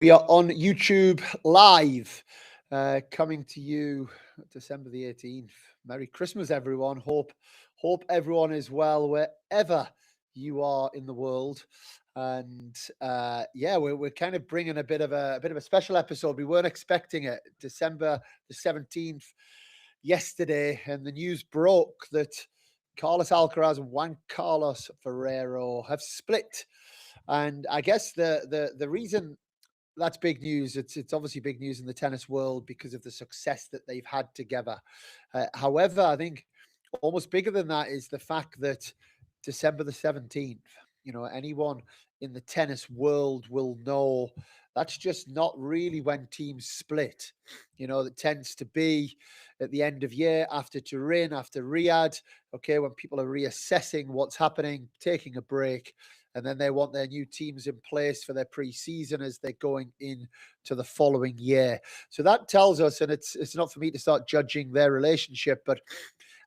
We are on YouTube live, coming to you December the 18th. Merry Christmas, everyone. Hope everyone is well wherever you are in the world. And yeah, we're kind of bringing a bit of a special episode. We weren't expecting it. December the 17th, yesterday, and the news broke that Carlos Alcaraz and Juan Carlos Ferrero have split. And I guess the reason that's big news. It's obviously big news in the tennis world because of the success that they've had together. However, I think almost bigger than that is the fact that December the 17th, anyone in the tennis world will know that's just not really when teams split. That tends to be at the end of year, after Turin, after Riyadh, okay, when people are reassessing what's happening, taking a break, and then they want their new teams in place for their pre-season as they're going into the following year. So that tells us, and it's not for me to start judging their relationship, but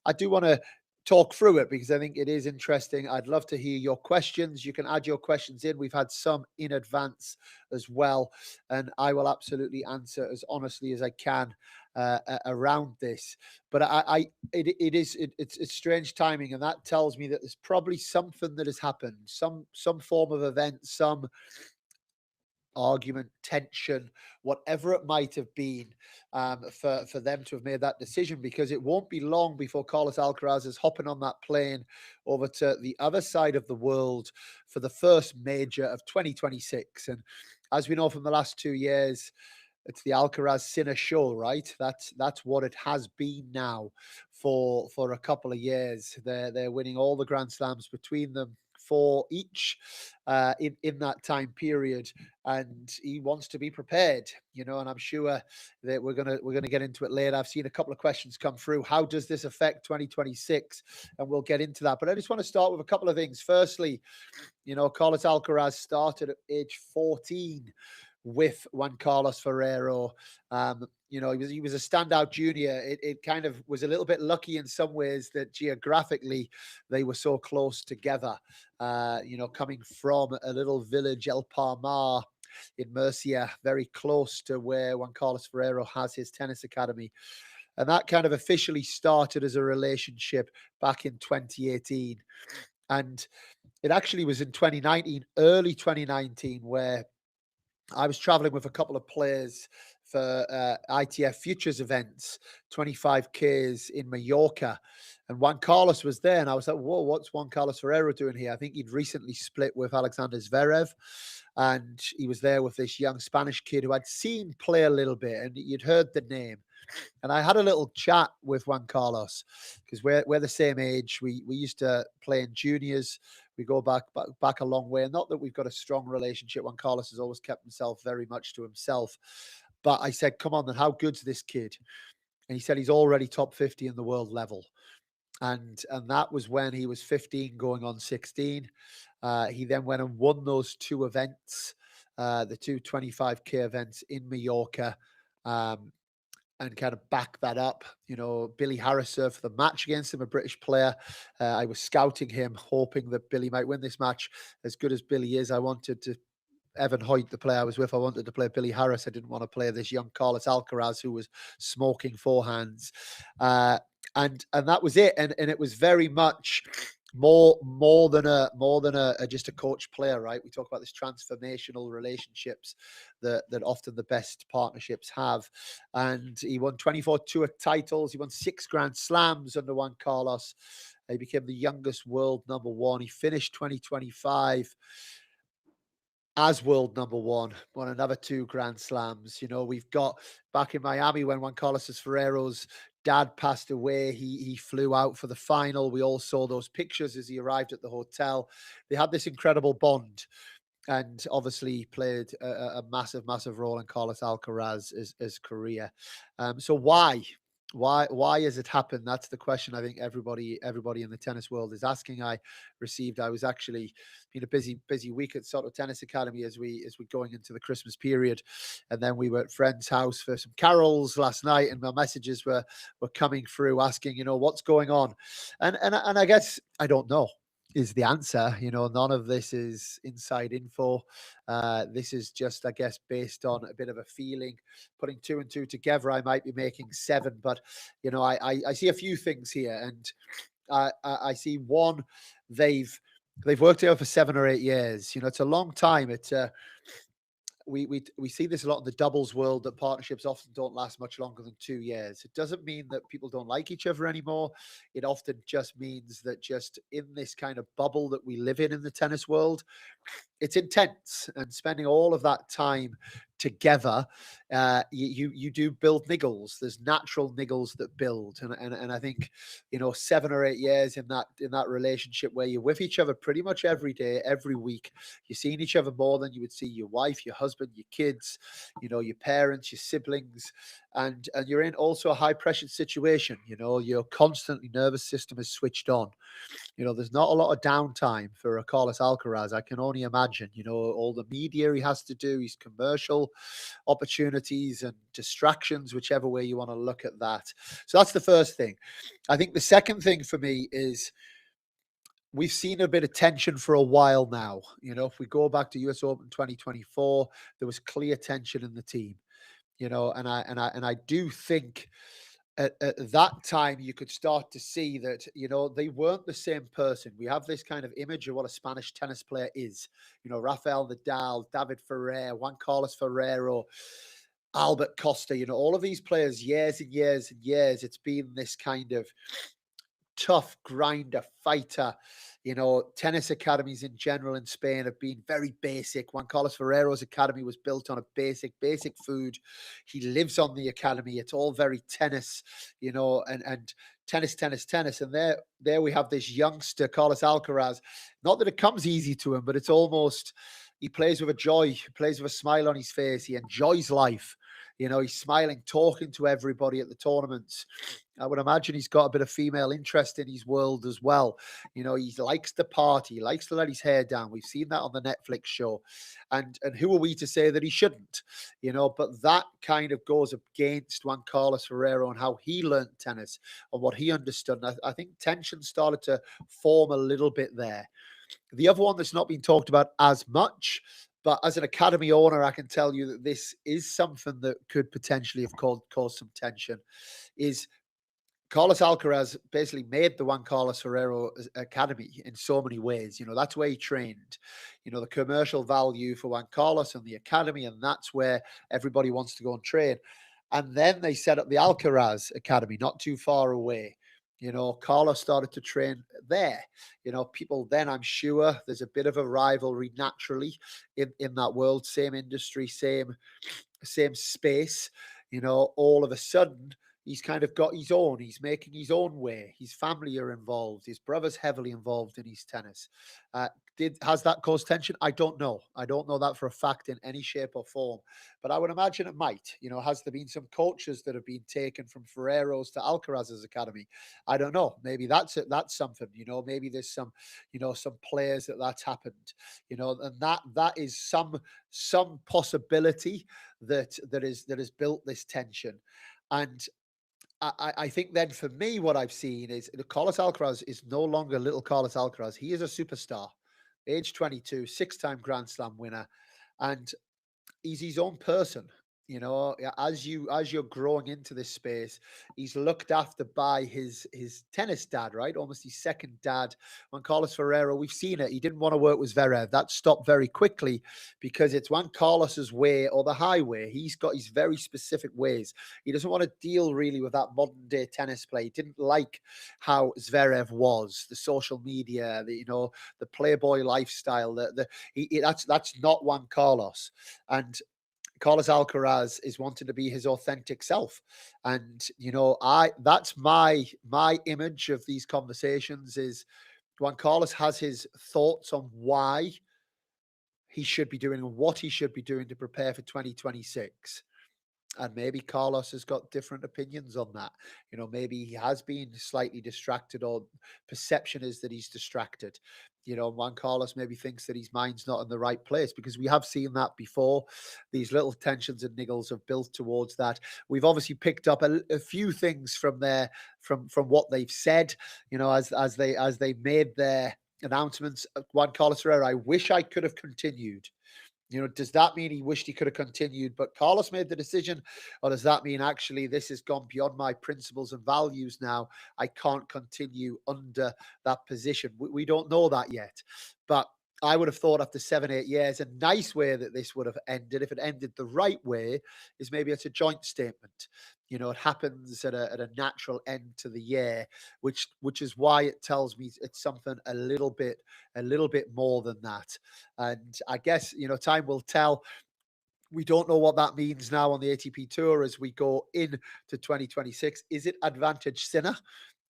I do want to talk through it because I think it is interesting. I'd love to hear your questions. You can add your questions in. We've had some in advance as well, and I will absolutely answer as honestly as I can around this. But it's strange timing, and that tells me that there's probably something that has happened, some form of event, some argument, tension, whatever it might have been, for them to have made that decision, because it won't be long before Carlos Alcaraz is hopping on that plane over to the other side of the world for the first major of 2026. And as we know from the last 2 years, it's the Alcaraz Sinner show, right? That's what it has been now for a couple of years. They're winning all the Grand Slams between them, for each, in that time period, and he wants to be prepared, and I'm sure that we're gonna get into it later. I've seen a couple of questions come through. How does this affect 2026? And we'll get into that. But I just want to start with a couple of things. Firstly, Carlos Alcaraz started at age 14 with Juan Carlos Ferrero. He was a standout junior. It kind of was a little bit lucky in some ways that geographically they were so close together. Coming from a little village, El Palmar, in Murcia, very close to where Juan Carlos Ferrero has his tennis academy. And that kind of officially started as a relationship back in 2018. And it actually was in 2019, early 2019, where I was traveling with a couple of players for ITF Futures events, 25Ks in Mallorca. And Juan Carlos was there. And I was like, whoa, what's Juan Carlos Ferrero doing here? I think he'd recently split with Alexander Zverev. And he was there with this young Spanish kid who I'd seen play a little bit, and you'd heard the name. And I had a little chat with Juan Carlos because we're the same age. We used to play in juniors. We go back a long way. And not that we've got a strong relationship. Juan Carlos has always kept himself very much to himself. But I said, come on, then how good's this kid? And he said he's already top 50 in the world level. And that was when he was 15 going on 16. He then went and won those two events, the two 25K events in Mallorca. And kind of back that up. Billy Harris served for the match against him, a British player. I was scouting him, hoping that Billy might win this match. As good as Billy is, I wanted to, Evan Hoyt, the player I was with, I wanted to play Billy Harris. I didn't want to play this young Carlos Alcaraz who was smoking forehands. And that was it. And it was very much more than a just a coach player, right? We talk about this transformational relationships that often the best partnerships have. And he won 24 tour titles. He won 6 Grand Slams under Juan Carlos. He became the youngest world number one. He finished 2025 as world number one, won another 2 Grand Slams. We've got back in Miami when Juan Carlos Ferrero's dad passed away. He flew out for the final. We all saw those pictures as he arrived at the hotel. They had this incredible bond, and obviously played a massive, massive role in Carlos Alcaraz's career. So why has it happened? That's the question I think everybody in the tennis world is asking. I was actually been a busy week at Soto Tennis Academy as we going into the Christmas period, and then we were at friend's house for some carols last night, and my messages were coming through asking, what's going on, and I guess I don't know. is the answer. None of this is inside info. This is just, I guess, based on a bit of a feeling. Putting two and two together, I might be making seven, but I see a few things here, and I see one. They've worked together for 7 or 8 years. It's a long time. We see this a lot in the doubles world, that partnerships often don't last much longer than 2 years. It doesn't mean that people don't like each other anymore. It often just means that just in this kind of bubble that we live in the tennis world, it's intense, and spending all of that time together, you do build niggles. There's natural niggles that build, and I think 7 or 8 years in that relationship where you're with each other pretty much every day, every week. You're seeing each other more than you would see your wife, your husband, your kids, your parents, your siblings, and you're in also a high pressure situation. Your constantly nervous system is switched on. There's not a lot of downtime for a Carlos Alcaraz. I can only imagine, all the media he has to do, his commercial opportunities and distractions, whichever way you want to look at that. So that's the first thing. I think the second thing for me is we've seen a bit of tension for a while now. If we go back to US Open 2024, there was clear tension in the team, and I do think at that time you could start to see that they weren't the same person. We have this kind of image of what a Spanish tennis player is. Rafael Nadal, David Ferrer, Juan Carlos Ferrero, Albert Costa. All of these players, years and years and years, it's been this kind of tough grinder fighter. Tennis academies in general in Spain have been very basic. Juan Carlos Ferrero's academy was built on a basic food. He lives on the academy. It's all very tennis, and tennis. And there we have this youngster, Carlos Alcaraz. Not that it comes easy to him, but it's almost, he plays with a joy. He plays with a smile on his face. He enjoys life. He's smiling, talking to everybody at the tournaments. I would imagine he's got a bit of female interest in his world as well. He likes to party, he likes to let his hair down. We've seen that on the Netflix show. And who are we to say that he shouldn't? But that kind of goes against Juan Carlos Ferrero and how he learned tennis and what he understood. And I think tension started to form a little bit there. The other one that's not been talked about as much, but as an academy owner, I can tell you that this is something that could potentially have caused some tension, is Carlos Alcaraz basically made the Juan Carlos Ferrero Academy in so many ways. That's where he trained. The commercial value for Juan Carlos and the academy, and that's where everybody wants to go and train. And then they set up the Alcaraz Academy not too far away. Carlos started to train there. People then, I'm sure there's a bit of a rivalry naturally in that world, same industry, same space. All of a sudden, he's kind of got his own. He's making his own way. His family are involved. His brother's heavily involved in his tennis. Has that caused tension? I don't know. I don't know that for a fact in any shape or form, but I would imagine it might. Has there been some coaches that have been taken from Ferrero's to Alcaraz's academy? I don't know. Maybe that's it. That's something. Maybe there's some players that's happened. And that is some possibility that has built this tension. And I think then for me, what I've seen is Carlos Alcaraz is no longer little Carlos Alcaraz. He is a superstar, age 22, six-time Grand Slam winner, and he's his own person. As you're growing into this space, he's looked after by his tennis dad, right? Almost his second dad. Juan Carlos Ferrero, we've seen it. He didn't want to work with Zverev. That stopped very quickly because it's Juan Carlos's way or the highway. He's got his very specific ways. He doesn't want to deal really with that modern day tennis play. He didn't like how Zverev was, the social media, the playboy lifestyle. That's not Juan Carlos. And Carlos Alcaraz is wanting to be his authentic self. And, that's my image of these conversations is Juan Carlos has his thoughts on why he should be doing and what he should be doing to prepare for 2026. And maybe Carlos has got different opinions on that. Maybe he has been slightly distracted, or perception is that he's distracted. Juan Carlos maybe thinks that his mind's not in the right place, because we have seen that before. These little tensions and niggles have built towards that. We've obviously picked up a few things from there, from what they've said, as they made their announcements. Juan Carlos Ferrero, I wish I could have continued. Does that mean he wished he could have continued, but Carlos made the decision? Or does that mean actually this has gone beyond my principles and values now? I can't continue under that position. We don't know that yet. But I would have thought after 7, 8 years, a nice way that this would have ended, if it ended the right way, is maybe it's a joint statement. It happens at a natural end to the year, which is why it tells me it's something a little bit more than that. And I guess, time will tell. We don't know what that means now on the ATP Tour as we go into 2026. Is it advantage Sinner?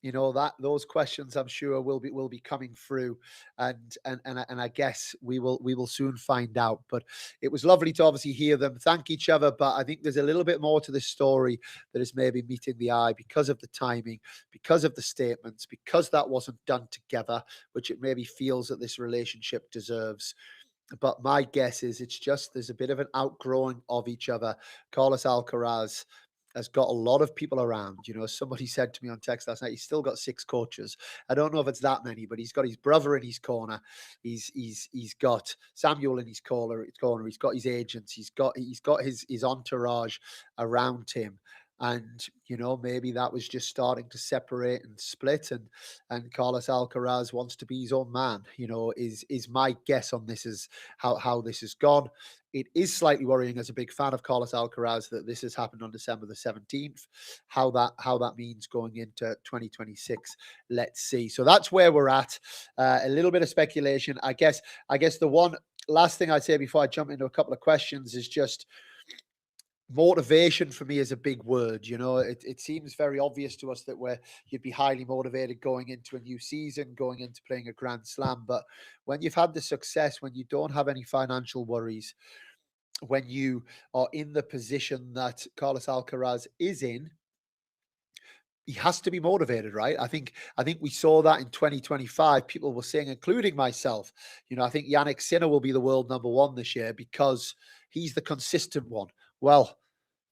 That those questions I'm sure will be coming through, and I guess we will soon find out. But it was lovely to obviously hear them thank each other. But I think there's a little bit more to this story that is maybe meeting the eye because of the timing, because of the statements, because that wasn't done together, which it maybe feels that this relationship deserves. But my guess is it's just there's a bit of an outgrowing of each other. Carlos Alcaraz has got a lot of people around. Somebody said to me on text last night, he's still got 6 coaches. I don't know if it's that many, but he's got his brother in his corner. He's got Samuel in his corner. He's got his agents. He's got his entourage around him. And maybe that was just starting to separate and split, and Carlos Alcaraz wants to be his own man. Is my guess on this, is how this has gone. It is slightly worrying as a big fan of Carlos Alcaraz that this has happened on December the 17th. How that means going into 2026, let's see. So that's where we're at. A little bit of speculation, I guess. The one last thing I'd say before I jump into a couple of questions is just motivation. For me is a big word. It seems very obvious to us that you'd be highly motivated going into a new season, going into playing a Grand Slam. But when you've had the success, when you don't have any financial worries, when you are in the position that Carlos Alcaraz is in, he has to be motivated, right? I think we saw that in 2025. People were saying, including myself, I think Yannick Sinner will be the world number 1 this year because he's the consistent one. Well,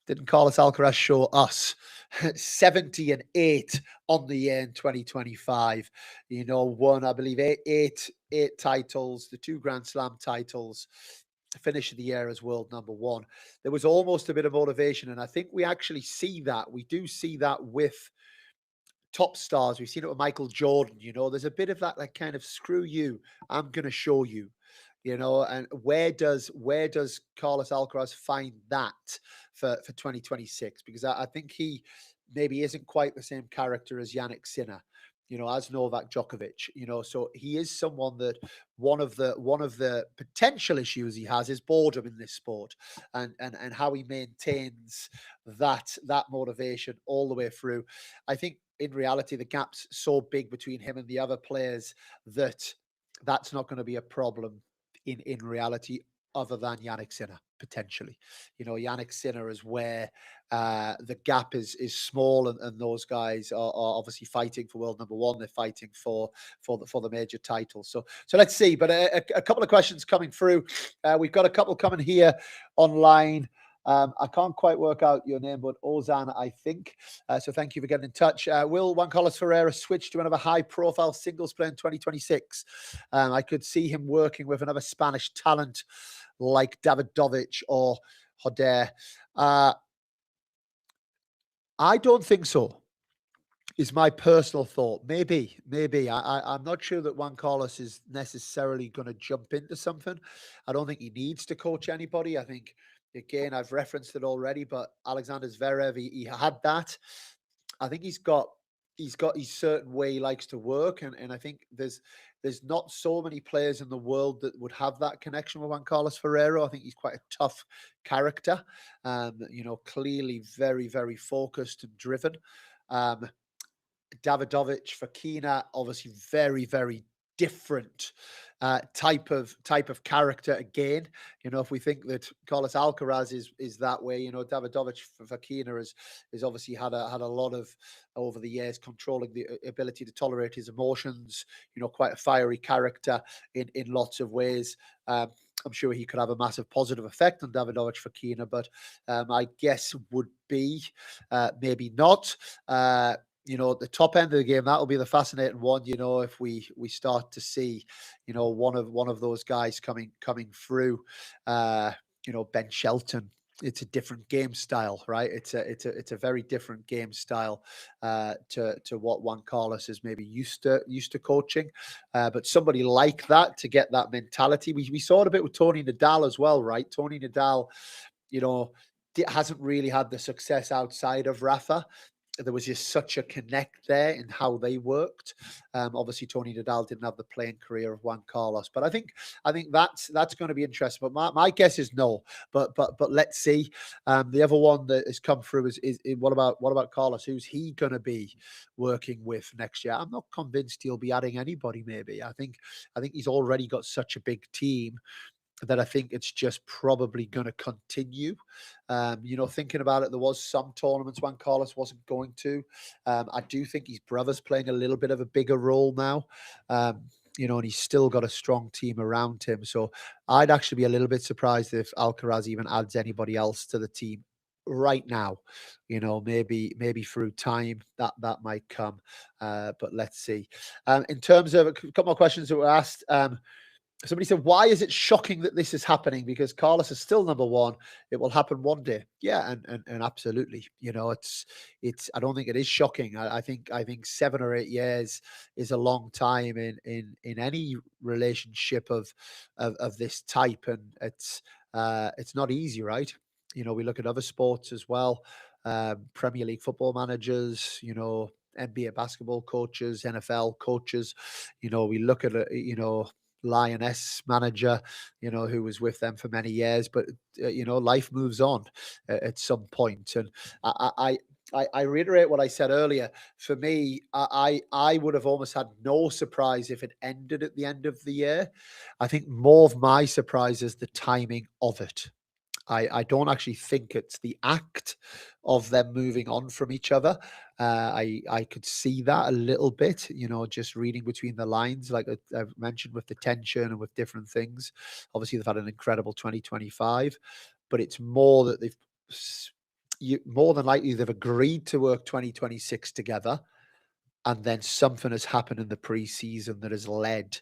didn't Carlos Alcaraz show us 70-8 on the year in 2025? Won, I believe, eight titles, the 2 Grand Slam titles, finished the year as world number 1. There was almost a bit of motivation, and I think we actually see that. We do see that with top stars. We've seen it with Michael Jordan. There's a bit of that kind of screw you, I'm going to show you. And where does Carlos Alcaraz find that for 2026? Because I think he maybe isn't quite the same character as Yannick Sinner, as Novak Djokovic, so he is someone that one of the potential issues he has is boredom in this sport, and how he maintains that motivation all the way through. I think in reality, the gap's so big between him and the other players that that's not going to be a problem in reality, other than Yannick Sinner, potentially. Yannick Sinner is where the gap is small, and those guys are obviously fighting for world number 1. They're fighting for the major title. So let's see. But a couple of questions coming through. We've got a couple coming here online. I can't quite work out your name, but Ozan, I think. So thank you for getting in touch. Will Juan Carlos Ferrero switch to another high-profile singles player in 2026? I could see him working with another Spanish talent like Davidovich or Joder. I don't think so, is my personal thought. Maybe. I'm not sure that Juan Carlos is necessarily going to jump into something. I don't think he needs to coach anybody. I think, again, I've referenced it already, but Alexander Zverev, he had that. I think he's got his certain way he likes to work, and I think there's not so many players in the world that would have that connection with Juan Carlos Ferrero. I think he's quite a tough character, clearly very, very focused and driven. Davidovich, Fokina, obviously very, very different type of character. Again, if we think that Carlos Alcaraz is that way, Davidovich, Fokina is obviously had a lot of, over the years, controlling the ability to tolerate his emotions. Quite a fiery character in lots of ways. I'm sure he could have a massive positive effect on Davidovich Fokina, but my guess would be maybe not. at the top end of the game, that'll be the fascinating one. If we start to see, one of those guys coming through, uh, Ben Shelton. It's a different game style, right? It's a very different game style to what Juan Carlos is maybe used to coaching. But somebody like that to get that mentality, we saw it a bit with Tony Nadal as well, right? Tony Nadal, you know, hasn't really had the success outside of Rafa. There was just such a connect there in how they worked. Obviously, Tony Nadal didn't have the playing career of Juan Carlos, but I think that's going to be interesting. But my guess is no. But let's see. The other one that has come through is what about Carlos? Who's he going to be working with next year? I'm not convinced he'll be adding anybody. Maybe I think he's already got such a big team that I think it's just probably going to continue. Thinking about it, there was some tournaments when Carlos wasn't going to. I do think his brother's playing a little bit of a bigger role now. And he's still got a strong team around him. So I'd actually be a little bit surprised if Alcaraz even adds anybody else to the team right now. Maybe through time that might come. But let's see. In terms of a couple more questions that were asked. Somebody said, why is it shocking that this is happening? Because Carlos is still number one. It will happen one day. Yeah, and absolutely. I don't think it is shocking. I think 7 or 8 years is a long time in any relationship of this type. And it's not easy, right? We look at other sports as well. Premier League football managers, NBA basketball coaches, NFL coaches. We look at Lioness manager, who was with them for many years, but life moves on at some point. And I reiterate what I said earlier. For me, I would have almost had no surprise if it ended at the end of the year. I think more of my surprise is the timing of it. I don't actually think it's the act of them moving on from each other. I could see that a little bit, just reading between the lines, like I've mentioned with the tension and with different things. Obviously, they've had an incredible 2025, but it's more that more than likely they've agreed to work 2026 together, and then something has happened in the preseason that has led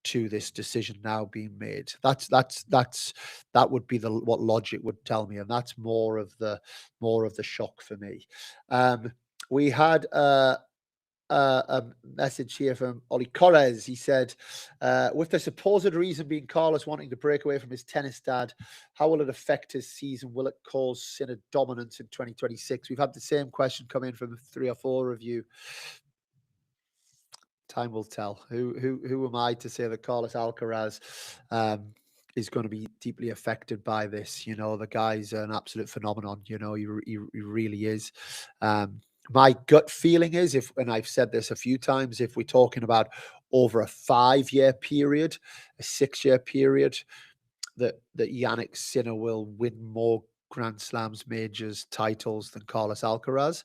to this decision now being made. That would be what logic would tell me, and that's more of the shock for me. We had a message here from Oli Correz. He said, with the supposed reason being Carlos wanting to break away from his tennis dad, how will it affect his season? Will it cause Sinner dominance in 2026? We've had the same question come in from 3 or 4 of you. Time will tell. Who am I to say that Carlos Alcaraz is going to be deeply affected by this? The guy's an absolute phenomenon. He really is. My gut feeling is, and I've said this a few times, if we're talking about over a 5-year period, a 6-year period, that Yannick Sinner will win more Grand Slams, majors, titles than Carlos Alcaraz.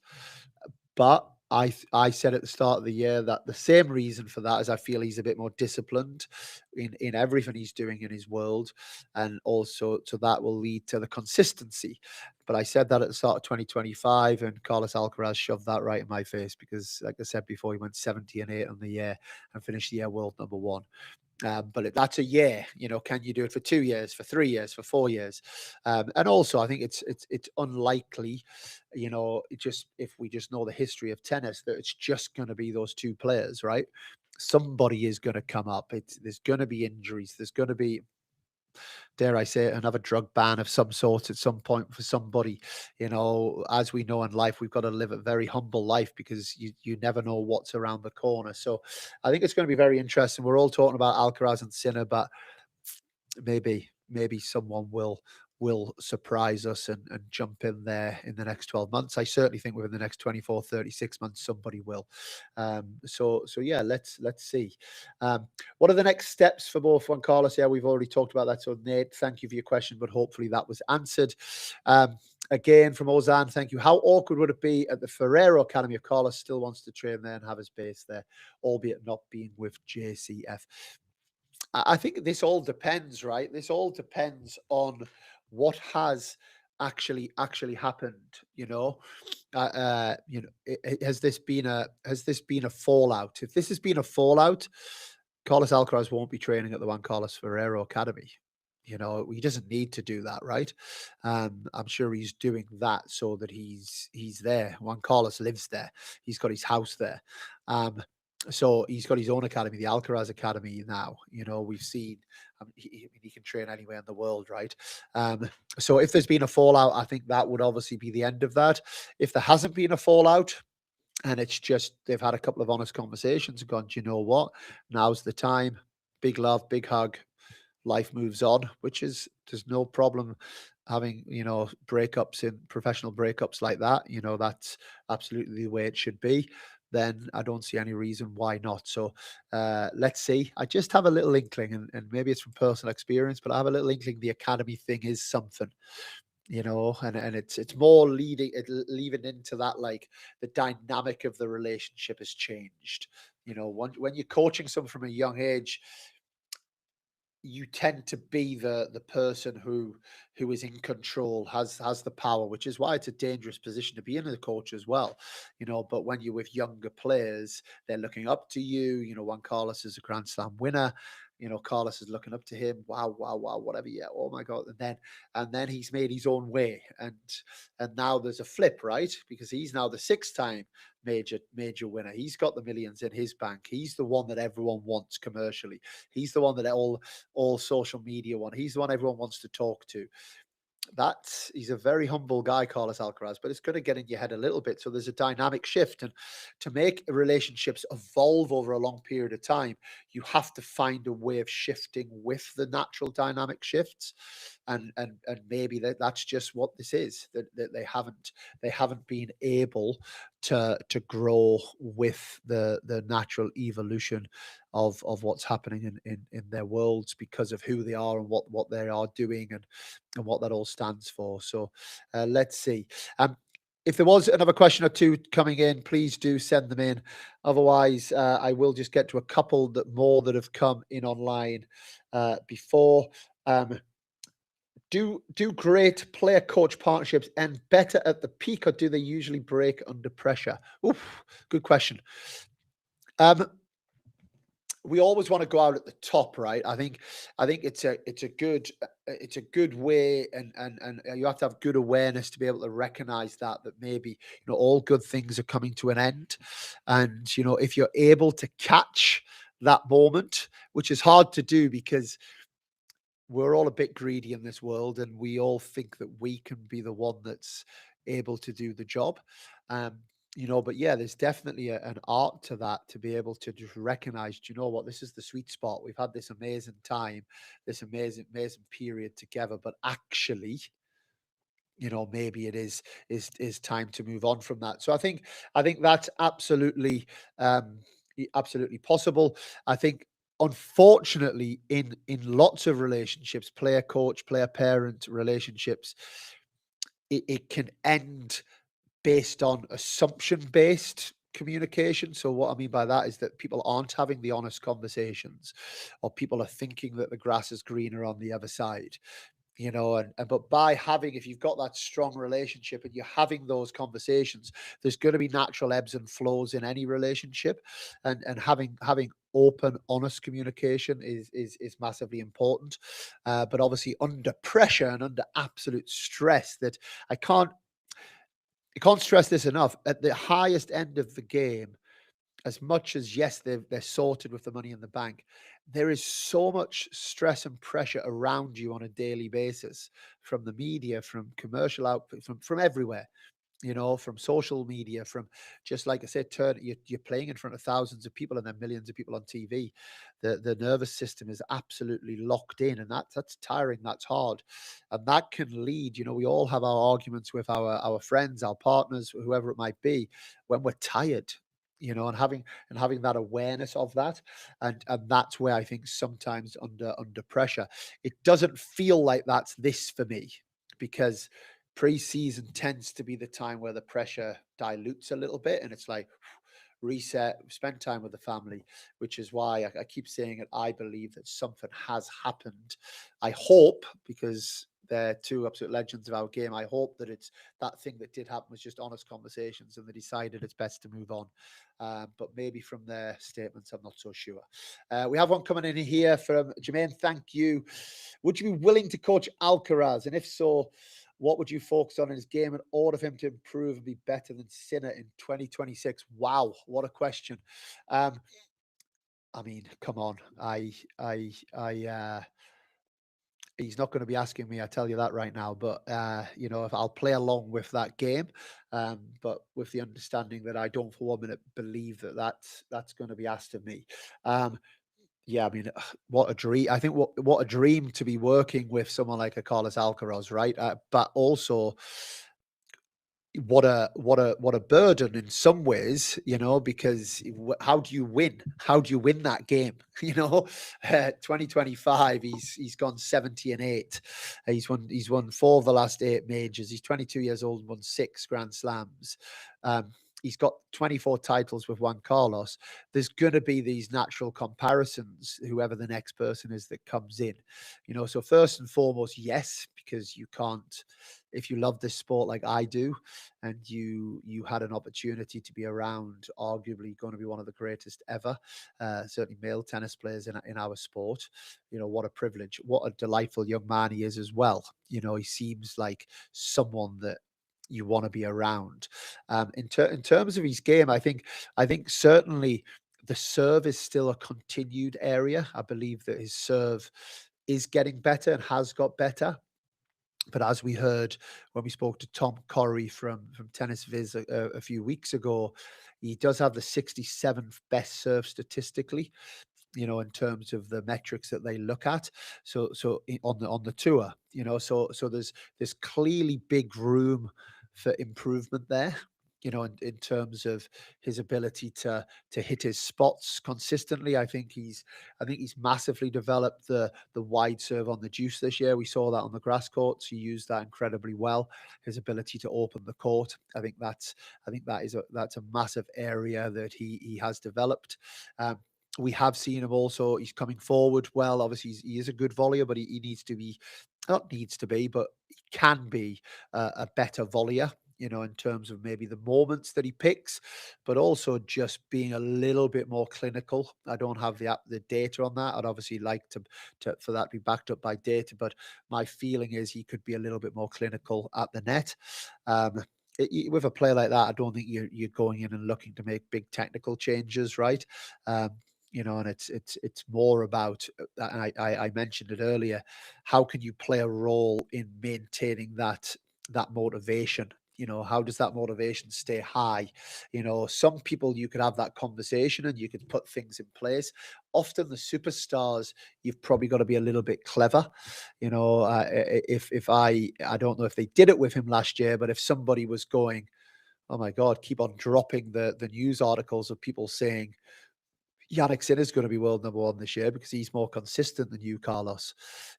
But I said at the start of the year that the same reason for that is I feel he's a bit more disciplined in everything he's doing in his world, and also so that will lead to the consistency. But I said that at the start of 2025, and Carlos Alcaraz shoved that right in my face because, like I said before, he went 70-8 on the year and finished the year world number one. But that's a year. Can you do it for 2 years, for 3 years, for 4 years? And also, I think it's unlikely. Just if we just know the history of tennis, that it's just going to be those 2 players, right? Somebody is going to come up. There's going to be injuries. There's going to be, dare I say it, another drug ban of some sort at some point for somebody. As we know in life, we've got to live a very humble life because you never know what's around the corner. So I think it's going to be very interesting. We're all talking about Alcaraz and Sinner, but maybe someone will surprise us and jump in there in the next 12 months. I certainly think within the next 24, 36 months, somebody will. So yeah, let's see. What are the next steps for both Juan Carlos? Yeah, we've already talked about that. So Nate, thank you for your question, but hopefully that was answered. Again, from Ozan, thank you. How awkward would it be at the Ferrero Academy if Carlos still wants to train there and have his base there, albeit not being with JCF? I think this all depends, right? This all depends on what has actually happened? Has this been a fallout? If this has been a fallout, Carlos Alcaraz won't be training at the Juan Carlos Ferrero Academy. He doesn't need to do that, right? I'm sure he's doing that so that he's there. Juan Carlos lives there. He's got his house there. Um, so he's got his own academy, the Alcaraz Academy now. We've seen he can train anywhere in the world, right? So if there's been a fallout, I think that would obviously be the end of that. If there hasn't been a fallout, and it's just they've had a couple of honest conversations and gone, do you know what? Now's the time. Big love, big hug. Life moves on, there's no problem having, breakups in professional breakups like that. That's absolutely the way it should be. Then I don't see any reason why not. So let's see. I just have a little inkling, and maybe it's from personal experience, but I have a little inkling the academy thing is something, and it's more leaving into that, like the dynamic of the relationship has changed. When you're coaching someone from a young age, you tend to be the person who is in control, has the power, which is why it's a dangerous position to be in as a coach as well. But when you're with younger players, they're looking up to you. Juan Carlos is a Grand Slam winner. Carlos is looking up to him. Wow, wow, wow, whatever. Yeah. Oh my God. And then he's made his own way. And now there's a flip, right? Because he's now the sixth time major winner. He's got the millions in his bank. He's the one that everyone wants commercially. He's the one that all social media want. He's the one everyone wants to talk to. He's a very humble guy, Carlos Alcaraz, but it's going to get in your head a little bit. So there's a dynamic shift, and to make relationships evolve over a long period of time, you have to find a way of shifting with the natural dynamic shifts, and maybe that's just what this is, that they haven't been able to grow with the natural evolution of what's happening in their worlds because of who they are and what they are doing and what that all stands for. So let's see. If there was another question or two coming in, please do send them in. Otherwise, I will just get to a couple that have come in online before. Do great player coach partnerships end better at the peak, or do they usually break under pressure? Oof, good question. We always want to go out at the top, right? I think it's a good way, and you have to have good awareness to be able to recognize that maybe all good things are coming to an end, and if you're able to catch that moment, which is hard to do because we're all a bit greedy in this world, and we all think that we can be the one that's able to do the job. Um, but yeah, there's definitely an art to that, to be able to just recognize, do you know what, this is the sweet spot. We've had this amazing time, this amazing period together, but actually, maybe it is time to move on from that. So I think that's absolutely possible. I think, unfortunately, in lots of relationships, player coach, player parent relationships, it can end based on assumption based communication. So what I mean by that is that people aren't having the honest conversations, or people are thinking that the grass is greener on the other side. But by having, if you've got that strong relationship and you're having those conversations, there's going to be natural ebbs and flows in any relationship, and having open, honest communication is massively important. But obviously, under pressure and under absolute stress, that I can't stress this enough, at the highest end of the game, as much as, yes, they're sorted with the money in the bank, there is so much stress and pressure around you on a daily basis, from the media, from commercial output, from everywhere, from social media, from, just like I said, you're playing in front of thousands of people and then millions of people on TV. The nervous system is absolutely locked in, and that's tiring, that's hard, and that can lead. We all have our arguments with our friends, our partners, whoever it might be, when we're tired. And having that awareness of that, and that's where I think sometimes under pressure, it doesn't feel like that's this for me, because pre-season tends to be the time where the pressure dilutes a little bit, and it's like, reset, spend time with the family, which is why I keep saying it. I believe that something has happened. I hope, because they're two absolute legends of our game, I hope that it's that thing that did happen was just honest conversations and they decided it's best to move on. But maybe from their statements, I'm not so sure. We have one coming in here from Jermaine. Thank you. Would you be willing to coach Alcaraz? And if so, what would you focus on in his game in order for him to improve and be better than Sinner in 2026? Wow, what a question. I mean, come on. He's not going to be asking me, I tell you that right now. But if I'll play along with that game, but with the understanding that I don't for 1 minute believe that that's going to be asked of me. Yeah, I mean, what a dream! I think what a dream to be working with someone like a Carlos Alcaraz, right? But also, what a burden in some ways, because how do you win? How do you win that game? 2025, he's gone 70-8. He's won 4 of the last 8 majors. He's 22 years old and won 6 Grand Slams. He's got 24 titles with Juan Carlos. There's going to be these natural comparisons, whoever the next person is that comes in. So first and foremost, yes, because you can't, if you love this sport like I do, and you had an opportunity to be around arguably going to be one of the greatest ever, certainly male tennis players in our sport, what a privilege, what a delightful young man he is as well. He seems like someone that you want to be around. In terms of his game, I think certainly the serve is still a continued area. I believe that his serve is getting better and has got better. But as we heard when we spoke to Tom Corey from Tennis Viz a few weeks ago, he does have the 67th best serve statistically, in terms of the metrics that they look at. So on the tour, so there's clearly big room for improvement there. In terms of his ability to hit his spots consistently. I think he's massively developed the wide serve on the deuce this year. We saw that on the grass courts. He used that incredibly well. His ability to open the court. That's a massive area that he has developed. We have seen him also. He's coming forward well. Obviously, he is a good volleyer, but he needs to be, not needs to be, but he can be a better volleyer, in terms of maybe the moments that he picks, but also just being a little bit more clinical. I don't have the data on that. I'd obviously like to for that to be backed up by data, but my feeling is he could be a little bit more clinical at the net. With a player like that, I don't think you're going in and looking to make big technical changes, right? And it's more about, and I mentioned it earlier, how can you play a role in maintaining that motivation? How does that motivation stay high? Some people, you could have that conversation and you could put things in place. Often the superstars, you've probably got to be a little bit clever. If I don't know if they did it with him last year, but if somebody was going, oh my God, keep on dropping the news articles of people saying, Yannick Sinner's going to be world number 1 this year because he's more consistent than you, Carlos.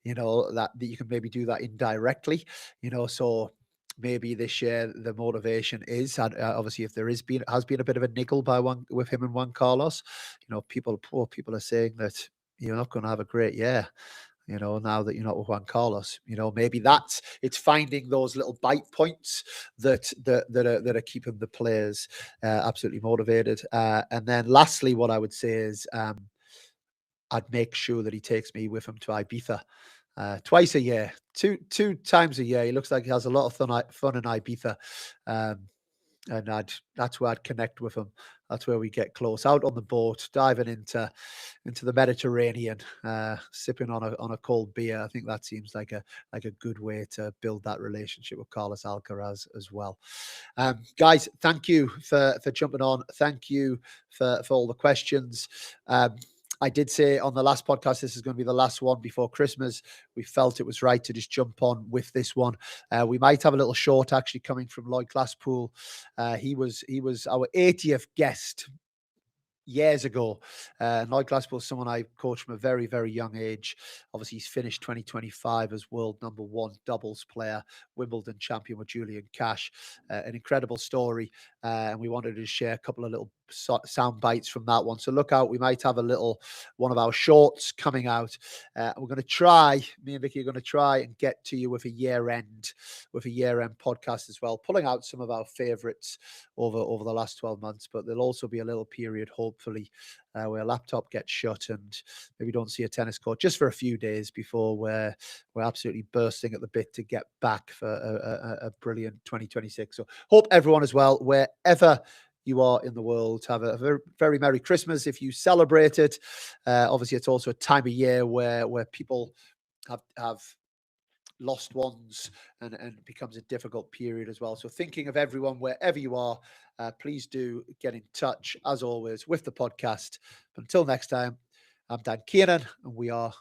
That you can maybe do that indirectly. So maybe this year the motivation is, obviously, if there has been a bit of a niggle with him and Juan Carlos. People are saying that you're not going to have a great year. Now that you're not with Juan Carlos, maybe it's finding those little bite points that are keeping the players absolutely motivated. And then lastly, what I would say is I'd make sure that he takes me with him to Ibiza twice a year, two times a year. He looks like he has a lot of fun in Ibiza. And that's where I'd connect with him. That's where we get close, out on the boat, diving into the Mediterranean, sipping on a cold beer. I think that seems like a good way to build that relationship with Carlos Alcaraz as well. Guys, thank you for jumping on. Thank you for all the questions. I did say on the last podcast, this is going to be the last one before Christmas. We felt it was right to just jump on with this one. We might have a little short actually coming from Lloyd Glasspool. He was our 80th guest years ago. Lloyd Glasspool is someone I coached from a very, very young age. Obviously, he's finished 2025 as world number 1 doubles player, Wimbledon champion with Julian Cash. An incredible story. And we wanted to share a couple of little sound bites from that one. So look out. We might have one of our shorts coming out. We're going to try, me and Vicky are going to try and get to you with a year-end podcast as well, pulling out some of our favorites over the last 12 months. But there'll also be a little period, hopefully, where a laptop gets shut and maybe don't see a tennis court just for a few days before we're absolutely bursting at the bit to get back for a brilliant 2026. So hope everyone as well, wherever you are in the world, have a very, very Merry Christmas if you celebrate it. Obviously, it's also a time of year where people have lost ones and becomes a difficult period as well. So thinking of everyone wherever you are, please do get in touch as always with the podcast. But until next time, I'm Dan Kiernan and we are